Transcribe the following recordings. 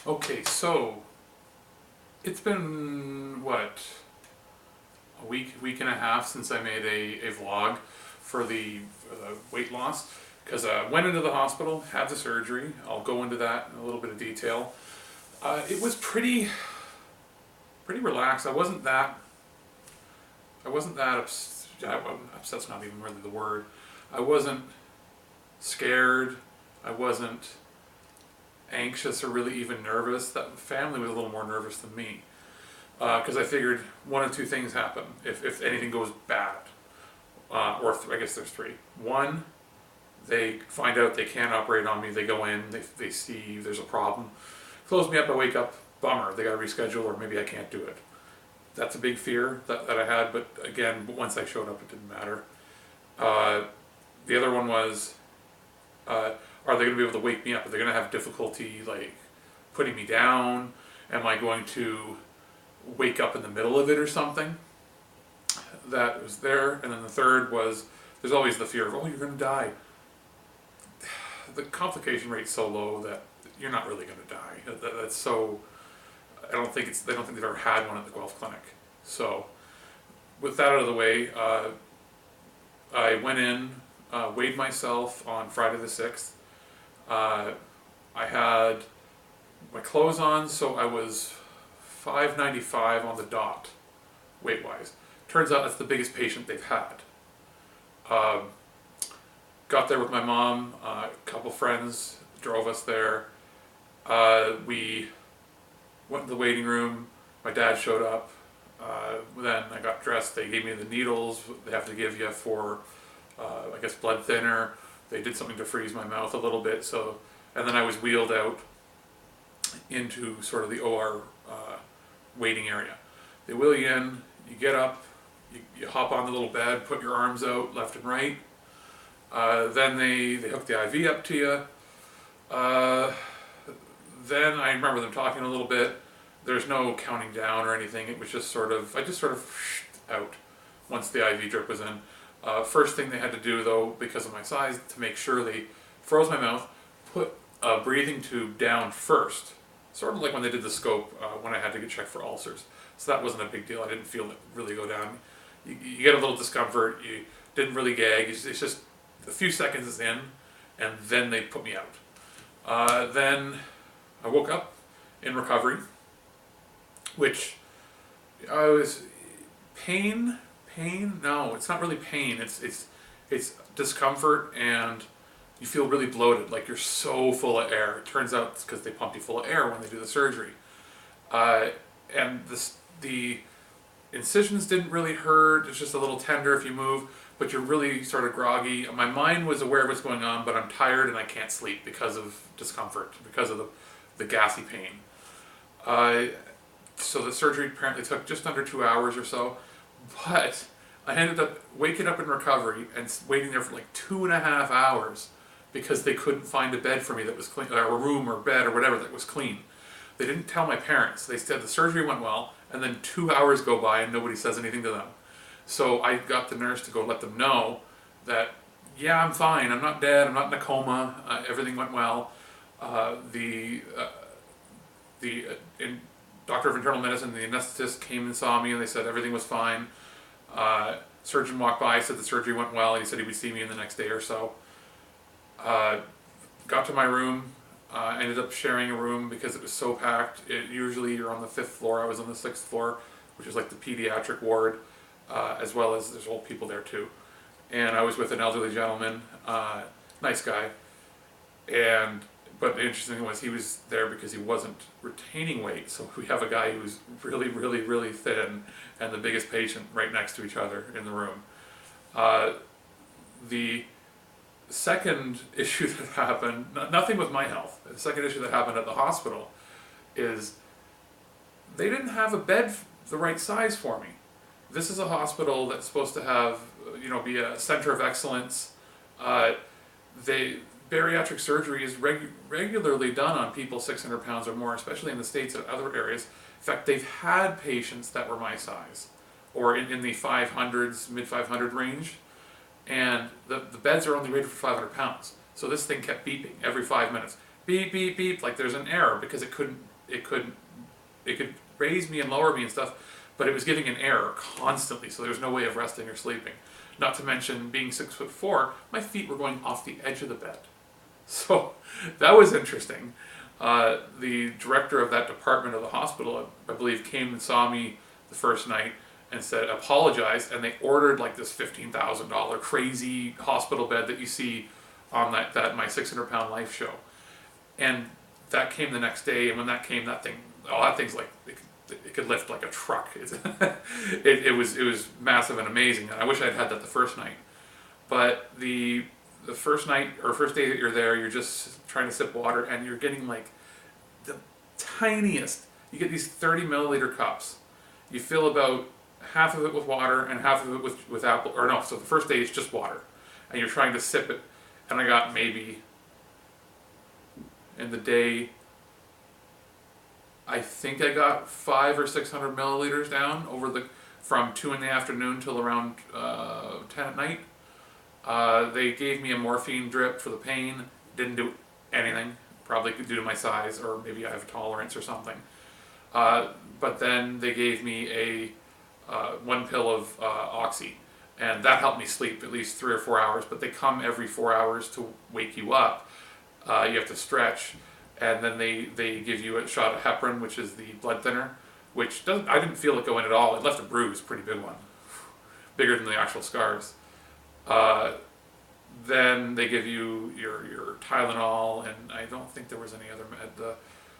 Okay, so it's been what, a week and a half since I made a vlog for the weight loss, because I went into the hospital, had the surgery. I'll go into that in a little bit of detail. It was pretty relaxed. I wasn't that upset's not even really the word. I wasn't scared. I wasn't anxious or really even nervous. That family was a little more nervous than me, because I figured one of two things happen if anything goes bad. I guess there's three. One, they find out they can't operate on me. They go in, they see there's a problem, close me up, I wake up, bummer, they got to reschedule, or maybe I can't do it. That's a big fear that I had, but again, once I showed up, it didn't matter. The other one was, are they going to be able to wake me up? Are they going to have difficulty, like, putting me down? Am I going to wake up in the middle of it or something? That was there. And then the third was, there's always the fear of, oh, you're going to die. The complication rate's so low that you're not really going to die. That's so, I don't think they've ever had one at the Guelph Clinic. So, with that out of the way, I went in, weighed myself on Friday the 6th. I had my clothes on, so I was 595 on the dot, weight-wise. Turns out that's the biggest patient they've had. Got there with my mom, a couple friends drove us there. We went to the waiting room, my dad showed up, then I got dressed, they gave me the needles they have to give you for, I guess, blood thinner. They did something to freeze my mouth a little bit, and then I was wheeled out into sort of the OR waiting area. They wheel you in, you get up, you hop on the little bed, put your arms out left and right. Then they hook the IV up to you. Then I remember them talking a little bit. There's no counting down or anything. It was just I just sort of out once the IV drip was in. First thing they had to do, though, because of my size, to make sure they froze my mouth, put a breathing tube down first. Sort of like when they did the scope when I had to get checked for ulcers. So that wasn't a big deal. I didn't feel it really go down. You get a little discomfort. You didn't really gag. It's just a few seconds is in, and then they put me out. Then I woke up in recovery, which I was pain. No, it's not really pain. It's discomfort, and you feel really bloated, like you're so full of air. It turns out it's because they pump you full of air when they do the surgery. And the incisions didn't really hurt. It's just a little tender if you move, but you're really sort of groggy. My mind was aware of what's going on, but I'm tired and I can't sleep because of discomfort, because of the gassy pain. So the surgery apparently took just under 2 hours or so, but I ended up waking up in recovery and waiting there for like 2.5 hours because they couldn't find a bed for me that was clean, or a room or bed or whatever that was clean. They didn't tell my parents. They said the surgery went well, and then 2 hours go by and nobody says anything to them. So I got the nurse to go let them know that, yeah, I'm fine, I'm not dead, I'm not in a coma, everything went well. The doctor of internal medicine, the anesthetist came and saw me, and they said everything was fine. Surgeon walked by, said the surgery went well, and he said he would see me in the next day or so. Got to my room, ended up sharing a room because it was so packed. Usually you're on the 5th floor, I was on the 6th floor, which is like the pediatric ward, as well as there's old people there too. And I was with an elderly gentleman, nice guy, but the interesting thing was he was there because he wasn't retaining weight. So we have a guy who's really, really, really thin and the biggest patient right next to each other in the room. The second issue that happened, nothing with my health, the second issue that happened at the hospital is they didn't have a bed the right size for me. This is a hospital that's supposed to have, be a center of excellence. Bariatric surgery is regularly done on people 600 pounds or more, especially in the States and other areas. In fact, they've had patients that were my size, or in the 500s, mid-500 range, and the beds are only rated for 500 pounds. So this thing kept beeping every 5 minutes. Beep, beep, beep, like there's an error because it couldn't it could raise me and lower me and stuff, but it was giving an error constantly, so there was no way of resting or sleeping. Not to mention, being 6'4", my feet were going off the edge of the bed. So that was interesting. The director of that department of the hospital, I believe, came and saw me the first night and said, apologized, and they ordered like this $15,000 crazy hospital bed that you see on that My 600-Pound Life show. And that came the next day, and when that came, that thing's like, it could lift like a truck. It was massive and amazing, and I wish I'd had that the first night. But the first night, or first day that you're there, you're just trying to sip water, and you're getting like the tiniest, you get these 30 milliliter cups. You fill about half of it with water and half of it with apple, or no, so the first day is just water, and you're trying to sip it, and I got maybe, in the day, I think I got 500 or 600 milliliters down from 2 in the afternoon till around 10 at night. They gave me a morphine drip for the pain. Didn't do anything, probably due to my size, or maybe I have a tolerance or something. But then they gave me a 1 pill of Oxy, and that helped me sleep at least 3 or 4 hours, but they come every 4 hours to wake you up. You have to stretch, and then they give you a shot of heparin, which is the blood thinner, which I didn't feel it go in at all. It left a bruise, pretty big one, bigger than the actual scars. Then they give you your Tylenol, and I don't think there was any other med. The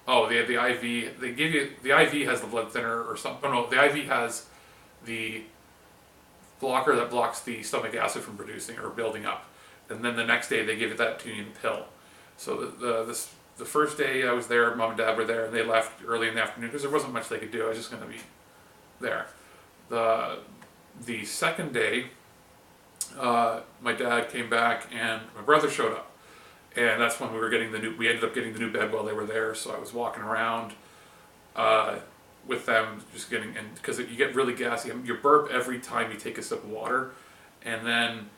IV. They give you, the IV has the blood thinner or something. Oh no, the IV has the blocker that blocks the stomach acid from producing or building up, and then the next day they give you that to you in a pill. So the first day I was there, Mom and Dad were there, and they left early in the afternoon because there wasn't much they could do. I was just going to be there. The second day, my dad came back and my brother showed up, and that's when we ended up getting the new bed while they were there. So I was walking around with them, just getting, and because you get really gassy, you burp every time you take a sip of water, and then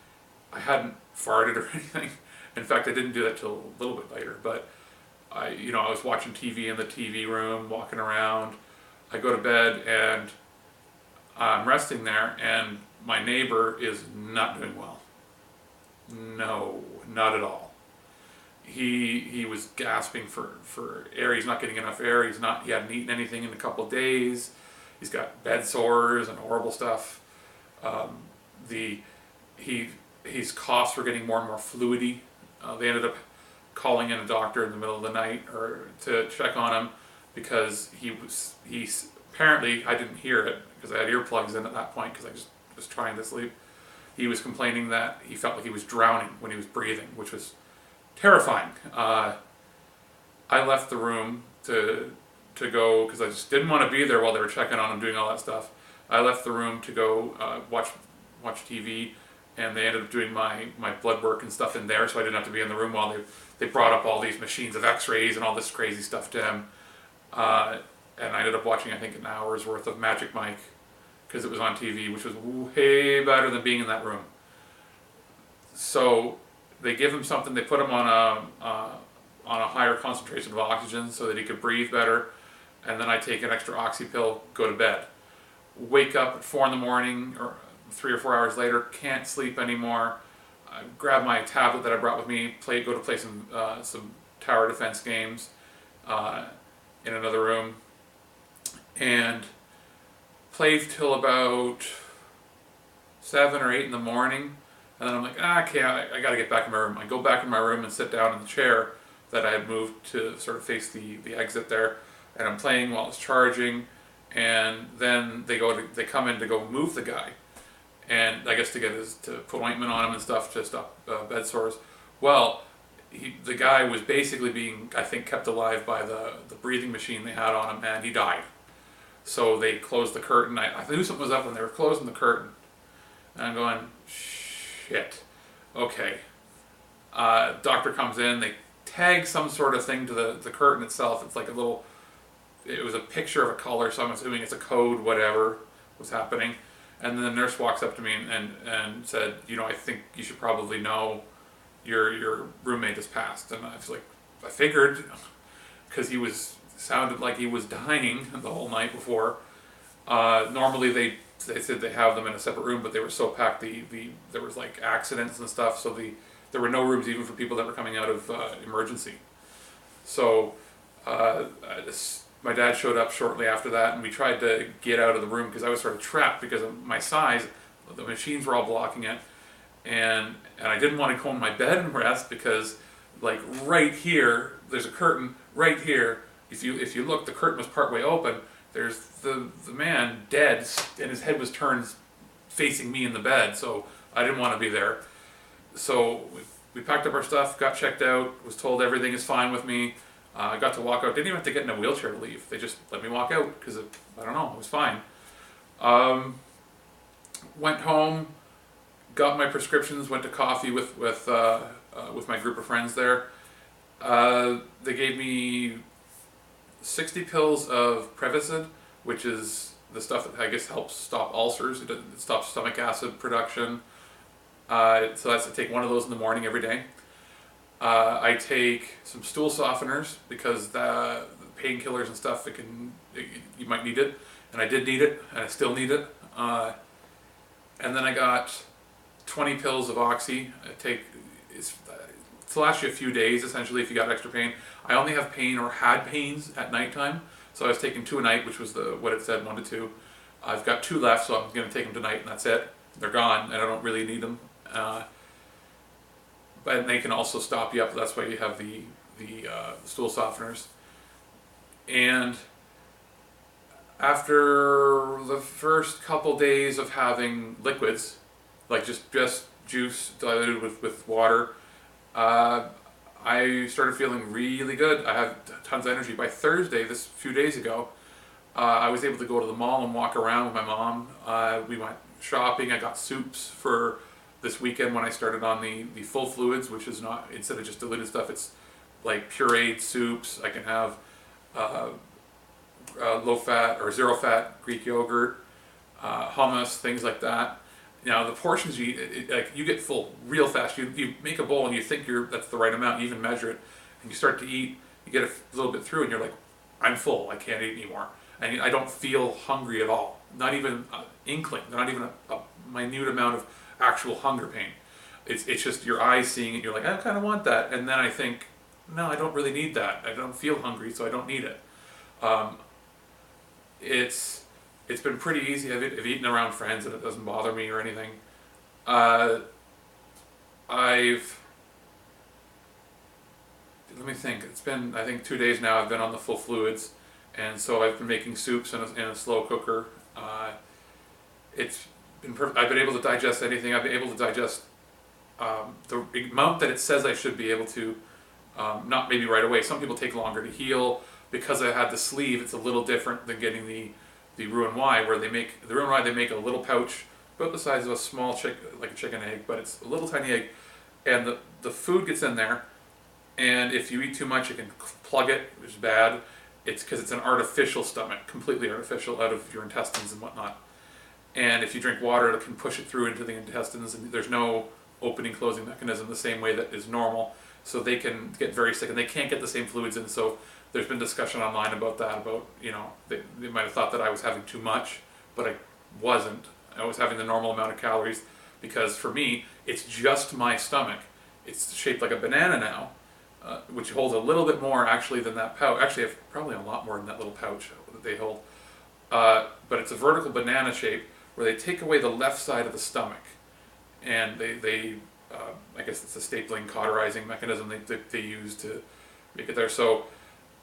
I hadn't farted or anything. In fact, I didn't do that till a little bit later, but I was watching TV in the TV room, walking around. I go to bed and I'm resting there, and my neighbor is not doing well. No, not at all. He was gasping for air. He's not getting enough air. He hadn't eaten anything in a couple of days. He's got bed sores and horrible stuff. His coughs were getting more and more fluidy. They ended up calling in a doctor in the middle of the night to check on him, because he's apparently, I didn't hear it because I had earplugs in at that point because I just was trying to sleep. He was complaining that he felt like he was drowning when he was breathing, which was terrifying. I left the room to go, because I just didn't want to be there while they were checking on him, doing all that stuff. I left the room to go watch TV, and they ended up doing my blood work and stuff in there, so I didn't have to be in the room while they brought up all these machines of x-rays and all this crazy stuff to him. And I ended up watching, I think, an hour's worth of Magic Mike, because it was on TV, which was way better than being in that room. So they give him something, they put him on a higher concentration of oxygen so that he could breathe better, and then I take an extra oxy pill, go to bed. Wake up at 4 in the morning, or 3 or 4 hours later, can't sleep anymore. I grab my tablet that I brought with me, go to play some tower defense games in another room, and play till about 7 or 8 in the morning, and then I'm like, okay, I gotta get back in my room. I go back in my room and sit down in the chair that I had moved to sort of face the exit there, and I'm playing while it's charging, and then they come in to go move the guy, and I guess to put ointment on him and stuff to stop bed sores. Well, the guy was basically being, I think, kept alive by the breathing machine they had on him, and he died. So they closed the curtain. I knew something was up when they were closing the curtain. And I'm going, shit. Okay. Doctor comes in. They tag some sort of thing to the curtain itself. It's like it was a picture of a color, so I'm assuming it's a code, whatever was happening. And then the nurse walks up to me and said, I think you should probably know your roommate has passed. And I was like, I figured, because he was sounded like he was dying the whole night before. Normally they said they have them in a separate room, but they were so packed there was like accidents and stuff, so there were no rooms even for people that were coming out of emergency. So my dad showed up shortly after that, and we tried to get out of the room because I was sort of trapped because of my size. The machines were all blocking it, and I didn't want to go in my bed and rest because, like, right here there's a curtain right here. If you look, the curtain was partway open. There's the man dead, and his head was turned facing me in the bed, so I didn't want to be there. So we packed up our stuff, got checked out, was told everything is fine with me. I got to walk out. Didn't even have to get in a wheelchair to leave. They just let me walk out because I don't know, it was fine. Went home, got my prescriptions, went to coffee with my group of friends there. They gave me 60 pills of Prevacid, which is the stuff that I guess helps stop ulcers. It stops stomach acid production. So that's, I take one of those in the morning every day. I take some stool softeners because the painkillers and stuff, you might need it, and I did need it, and I still need it. And then I got 20 pills of Oxy. To last you a few days, essentially, if you got extra pain. I only have pain or had pains at nighttime, so I was taking 2 a night, which was what it said, 1 to 2. I've got 2 left, so I'm going to take them tonight, and that's it. They're gone, and I don't really need them. But they can also stop you up. That's why you have the stool softeners. And after the first couple days of having liquids, like just juice diluted with water, I started feeling really good. I had tons of energy. By Thursday, this few days ago, I was able to go to the mall and walk around with my mom. We went shopping. I got soups for this weekend when I started on the full fluids, which is not, instead of just diluted stuff, it's like pureed soups. I can have low fat or zero fat Greek yogurt, hummus, things like that. Now the portions you eat, like you get full real fast. You make a bowl and you think that's the right amount. You even measure it, and you start to eat. You get a little bit through, and you're like, I'm full. I can't eat anymore, and I don't feel hungry at all. Not even an inkling. Not even a minute amount of actual hunger pain. It's just your eyes seeing it. You're like, I kind of want that, and then I think, no, I don't really need that. I don't feel hungry, so I don't need it. It's been pretty easy. I've eaten around friends and it doesn't bother me or anything. Let me think. It's been, I think, 2 days now I've been on the full fluids, and so I've been making soups in a slow cooker. It's been I've been able to digest anything. I've been able to digest the amount that it says I should be able to, not maybe right away. Some people take longer to heal. Because I had the sleeve, it's a little different than getting the Roux Y, where they make a little pouch about the size of a small like a chicken egg, but it's a little tiny egg, and the food gets in there, and if you eat too much, it can plug it, which is bad. It's because it's an artificial stomach, completely artificial, out of your intestines and whatnot. And if you drink water, it can push it through into the intestines, and there's no opening closing mechanism the same way that is normal, so they can get very sick, and they can't get the same fluids in. So there's been discussion online about that, about, they might have thought that I was having too much, but I wasn't. I was having the normal amount of calories, because for me, it's just my stomach. It's shaped like a banana now, which holds a little bit more actually than that pouch. Actually, probably a lot more than that little pouch that they hold. But it's a vertical banana shape where they take away the left side of the stomach, and they I guess it's a stapling, cauterizing mechanism they use to make it there. So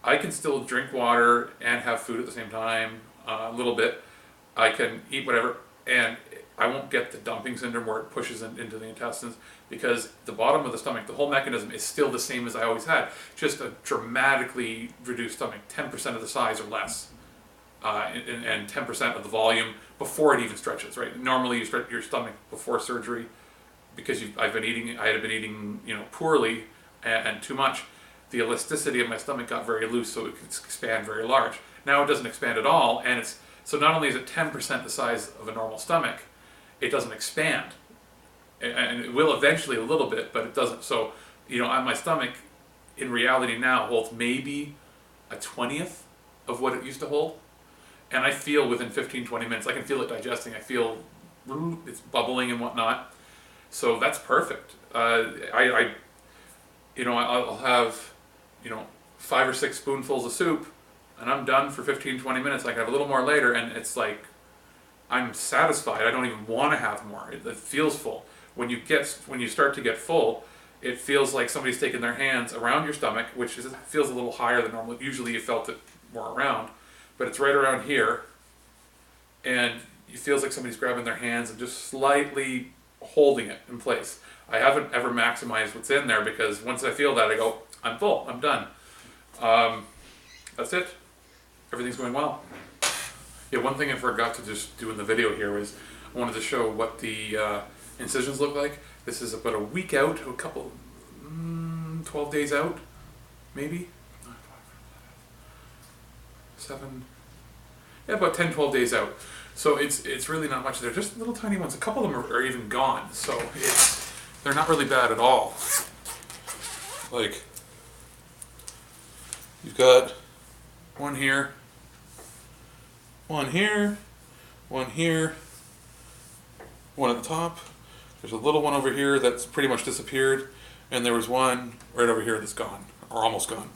I can still drink water and have food at the same time, a little bit. I can eat whatever, and I won't get the dumping syndrome where it pushes into the intestines, because the bottom of the stomach, the whole mechanism is still the same as I always had, just a dramatically reduced stomach, 10% of the size or less, and 10% of the volume before it even stretches, right? Normally you stretch your stomach before surgery because I had been eating poorly and too much. The elasticity of my stomach got very loose, so it could expand very large. Now it doesn't expand at all, and so not only is it 10% the size of a normal stomach, it doesn't expand, and it will eventually a little bit, but it doesn't. So my stomach, in reality now, holds maybe a 20th of what it used to hold. And I feel within 15-20 minutes, I can feel it digesting. I feel it's bubbling and whatnot. So that's perfect. I'll have, 5 or 6 spoonfuls of soup, and I'm done for 15-20 minutes. I can have a little more later, and it's like I'm satisfied. I don't even want to have more. It feels full. When you start to get full, it feels like somebody's taken their hands around your stomach, which feels a little higher than normal. Usually you felt it more around, but it's right around here, and it feels like somebody's grabbing their hands and just slightly holding it in place. I haven't ever maximized what's in there, because once I feel that, I go, I'm full, I'm done. That's it. Everything's going well. Yeah, one thing I forgot to just do in the video here was I wanted to show what the incisions look like. This is about a week out, a couple, 12 days out, maybe? 7, yeah, about 10-12 days out. So it's really not much there, just little tiny ones. A couple of them are even gone, so they're not really bad at all. Like, you've got one here, one here, one here, one at the top. There's a little one over here that's pretty much disappeared, and there was one right over here that's gone, or almost gone.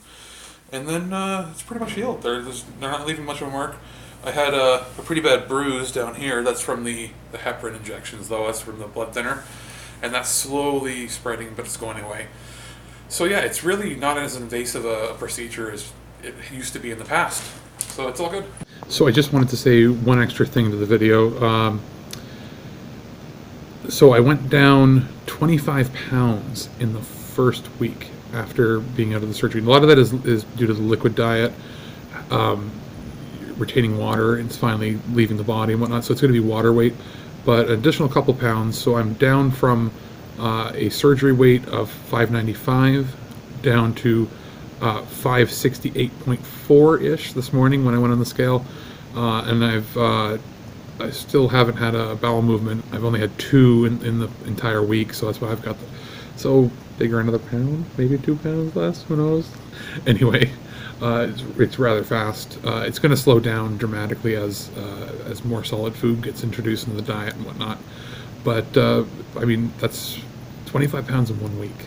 And then it's pretty much healed. They're not leaving much of a mark. I had a pretty bad bruise down here. That's from the heparin injections, though. That's from the blood thinner. And that's slowly spreading, but it's going away. So yeah, it's really not as invasive a procedure as it used to be in the past. So it's all good. So I just wanted to say one extra thing to the video. So I went down 25 pounds in the first week after being out of the surgery. And a lot of that is due to the liquid diet, retaining water, and it's finally leaving the body and whatnot. So it's going to be water weight, but an additional couple pounds. So I'm down from a surgery weight of 595 down to 568.4-ish this morning when I went on the scale. And I still haven't had a bowel movement. I've only had 2 in the entire week, so that's why I've got so figure another pound, maybe 2 pounds less, who knows? Anyway, it's rather fast. It's going to slow down dramatically as more solid food gets introduced into the diet and whatnot. But I mean, that's 25 pounds in 1 week.